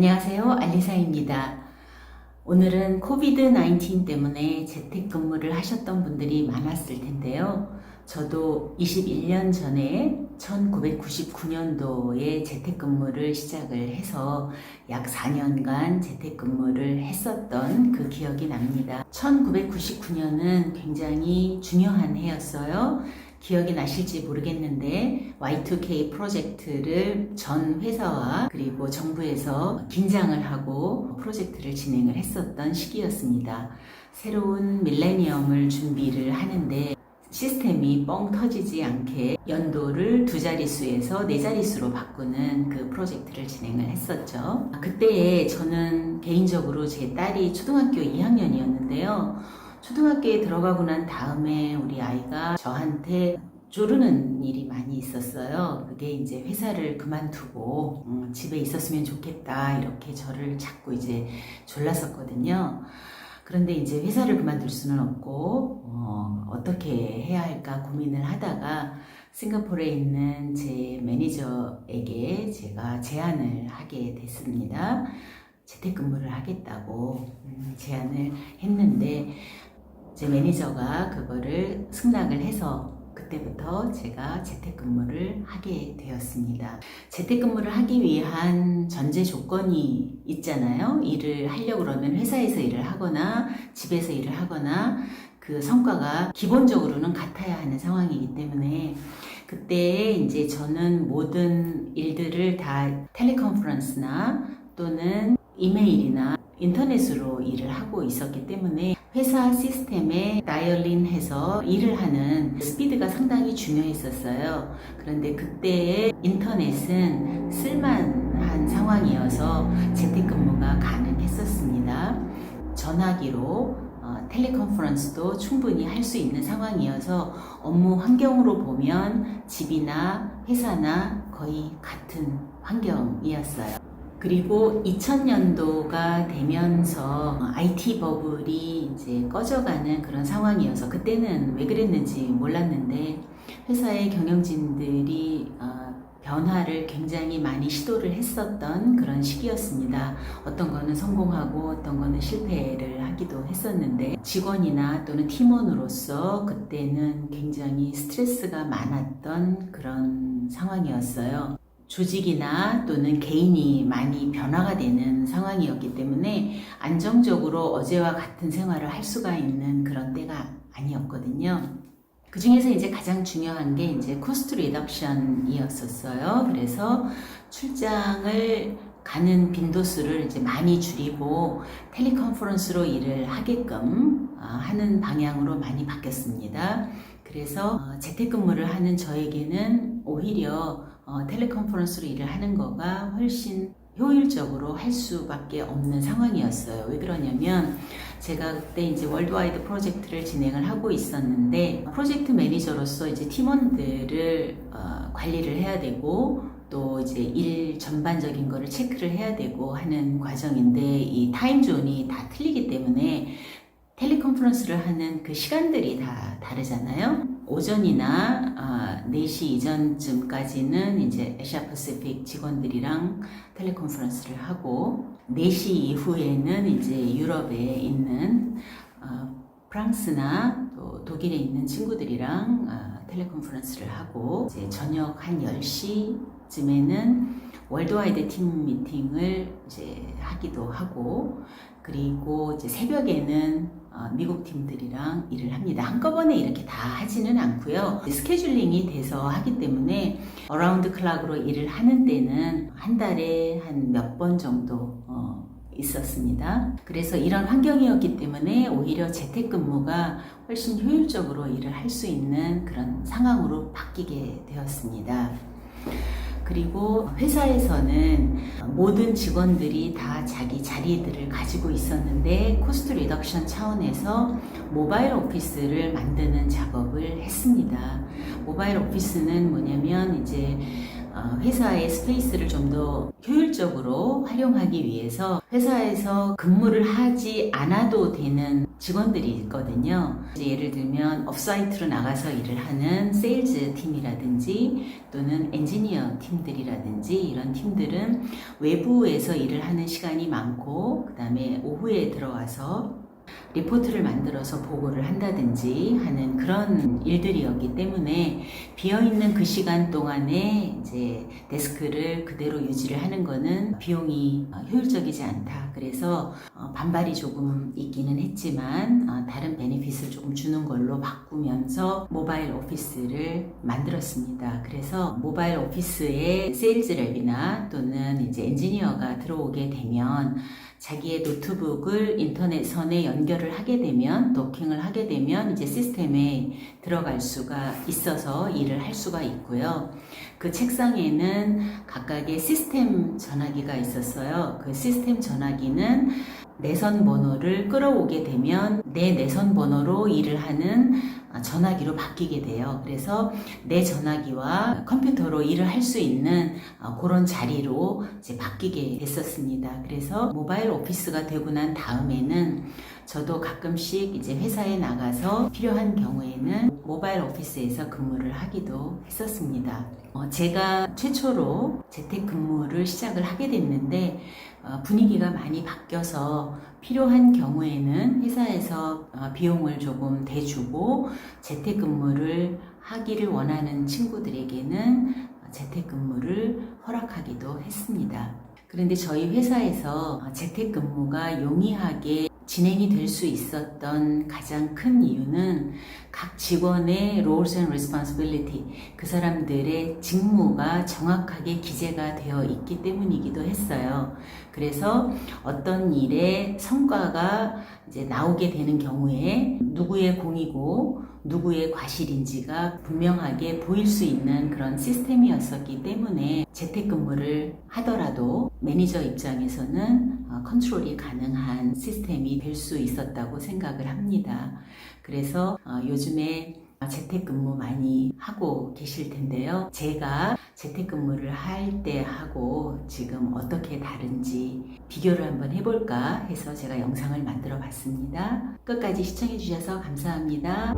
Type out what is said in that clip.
안녕하세요. 알리사입니다. 오늘은 코비드-19 때문에 재택근무를 하셨던 분들이 많았을 텐데요. 저도 21년 전에 1999년도에 재택근무를 시작을 해서 약 4년간 재택근무를 했었던 그 기억이 납니다. 1999년은 굉장히 중요한 해였어요. 기억이 나실지 모르겠는데 Y2K 프로젝트를 전 회사와 그리고 정부에서 긴장을 하고 프로젝트를 진행을 했었던 시기였습니다. 새로운 밀레니엄을 준비를 하는데 시스템이 뻥 터지지 않게 연도를 2자릿수에서 4자릿수로 바꾸는 그 프로젝트를 진행을 했었죠. 그때에 저는 개인적으로 제 딸이 초등학교 2학년이었는데요. 초등학교에 들어가고 난 다음에 우리 아이가 저한테 조르는 일이 많이 있었어요. 그게 이제 회사를 그만두고 집에 있었으면 좋겠다 이렇게 저를 자꾸 이제 졸랐었거든요. 그런데 이제 회사를 그만둘 수는 없고 어떻게 해야 할까 고민을 하다가 싱가포르에 있는 제 매니저에게 제가 제안을 하게 됐습니다. 재택근무를 하겠다고 제안을 했는데 제 매니저가 그거를 승낙을 해서 그때부터 제가 재택근무를 하게 되었습니다. 재택근무를 하기 위한 전제 조건이 있잖아요. 일을 하려고 그러면 회사에서 일을 하거나 집에서 일을 하거나 그 성과가 기본적으로는 같아야 하는 상황이기 때문에 그때 이제 저는 모든 일들을 다 텔레컨퍼런스나 또는 이메일이나 인터넷으로 일을 하고 있었기 때문에 회사 시스템에 다이얼링해서 일을 하는 스피드가 상당히 중요했었어요. 그런데 그때의 인터넷은 쓸만한 상황이어서 재택근무가 가능했었습니다. 전화기로 텔레컨퍼런스도 충분히 할 수 있는 상황이어서 업무 환경으로 보면 집이나 회사나 거의 같은 환경이었어요. 그리고 2000년도가 되면서 IT 버블이 이제 꺼져가는 그런 상황이어서 그때는 왜 그랬는지 몰랐는데 회사의 경영진들이 변화를 굉장히 많이 시도를 했었던 그런 시기였습니다. 어떤 거는 성공하고 어떤 거는 실패를 하기도 했었는데 직원이나 또는 팀원으로서 그때는 굉장히 스트레스가 많았던 그런 상황이었어요. 조직이나 또는 개인이 많이 변화가 되는 상황이었기 때문에 안정적으로 어제와 같은 생활을 할 수가 있는 그런 때가 아니었거든요. 그 중에서 이제 가장 중요한 게 이제 코스트 리덕션이었었어요. 그래서 출장을 가는 빈도수를 이제 많이 줄이고 텔레컨퍼런스로 일을 하게끔 하는 방향으로 많이 바뀌었습니다. 그래서 재택근무를 하는 저에게는 오히려 텔레컨퍼런스로 일을 하는 거가 훨씬 효율적으로 할 수밖에 없는 상황이었어요. 왜 그러냐면 제가 그때 이제 월드와이드 프로젝트를 진행을 하고 있었는데 프로젝트 매니저로서 이제 팀원들을 관리를 해야 되고 또 이제 일 전반적인 거를 체크를 해야 되고 하는 과정인데 이 타임존이 다 틀리기 때문에 텔레컨퍼런스를 하는 그 시간들이 다 다르잖아요. 오전이나 4시 이전쯤까지는 이제 아시아 퍼시픽 직원들이랑 텔레컨퍼런스를 하고 4시 이후에는 이제 유럽에 있는 프랑스나 또 독일에 있는 친구들이랑 텔레컨퍼런스를 하고 이제 저녁 한 10시쯤에는 월드와이드 팀 미팅을 이제 하기도 하고 그리고 이제 새벽에는 미국 팀들이랑 일을 합니다. 한꺼번에 이렇게 다 하지는 않고요. 스케줄링이 돼서 하기 때문에 어라운드 클락으로 일을 하는 때는 한 달에 한 몇 번 정도 있었습니다. 그래서 이런 환경이었기 때문에 오히려 재택근무가 훨씬 효율적으로 일을 할 수 있는 그런 상황으로 바뀌게 되었습니다. 그리고 회사에서는 모든 직원들이 다 자기 자리들을 가지고 있었는데 코스트 리덕션 차원에서 모바일 오피스를 만드는 작업을 했습니다. 모바일 오피스는 뭐냐면 이제 회사의 스페이스를 좀 더 효율적으로 활용하기 위해서 회사에서 근무를 하지 않아도 되는 직원들이 있거든요. 예를 들면 업사이트로 나가서 일을 하는 세일즈 팀이라든지 또는 엔지니어 팀들이라든지 이런 팀들은 외부에서 일을 하는 시간이 많고 그 다음에 오후에 들어와서 리포트를 만들어서 보고를 한다든지 하는 그런 일들이었기 때문에 비어있는 그 시간 동안에 이제 데스크를 그대로 유지를 하는 거는 비용이 효율적이지 않다. 그래서 반발이 조금 있기는 했지만 다른 베네핏을 조금 주는 걸로 바꾸면서 모바일 오피스를 만들었습니다. 그래서 모바일 오피스에 세일즈 랩이나 또는 이제 엔지니어가 들어오게 되면 자기의 노트북을 인터넷선에 연결을 하게 되면 도킹을 하게 되면 이제 시스템에 들어갈 수가 있어서 일을 할 수가 있고요. 그 책상에는 각각의 시스템 전화기가 있었어요. 그 시스템 전화기는 내선 번호를 끌어오게 되면 내 내선 번호로 일을 하는 전화기로 바뀌게 돼요. 그래서 내 전화기와 컴퓨터로 일을 할 수 있는 그런 자리로 이제 바뀌게 됐었습니다. 그래서 모바일 오피스가 되고 난 다음에는 저도 가끔씩 이제 회사에 나가서 필요한 경우에는 모바일 오피스에서 근무를 하기도 했었습니다. 제가 최초로 재택근무를 시작을 하게 됐는데 분위기가 많이 바뀌어서 필요한 경우에는 회사에서 비용을 조금 대주고 재택근무를 하기를 원하는 친구들에게는 재택근무를 허락하기도 했습니다. 그런데 저희 회사에서 재택근무가 용이하게 진행이 될 수 있었던 가장 큰 이유는 각 직원의 roles and responsibility, 그 사람들의 직무가 정확하게 기재가 되어 있기 때문이기도 했어요. 그래서 어떤 일의 성과가 이제 나오게 되는 경우에 누구의 공이고 누구의 과실인지가 분명하게 보일 수 있는 그런 시스템이었었기 때문에 재택근무를 하더라도 매니저 입장에서는 컨트롤이 가능한 시스템이 될 수 있었다고 생각을 합니다. 그래서 요즘에 재택근무 많이 하고 계실 텐데요. 제가 재택근무를 할 때 하고 지금 어떻게 다른지 비교를 한번 해볼까 해서 제가 영상을 만들어 봤습니다. 끝까지 시청해 주셔서 감사합니다.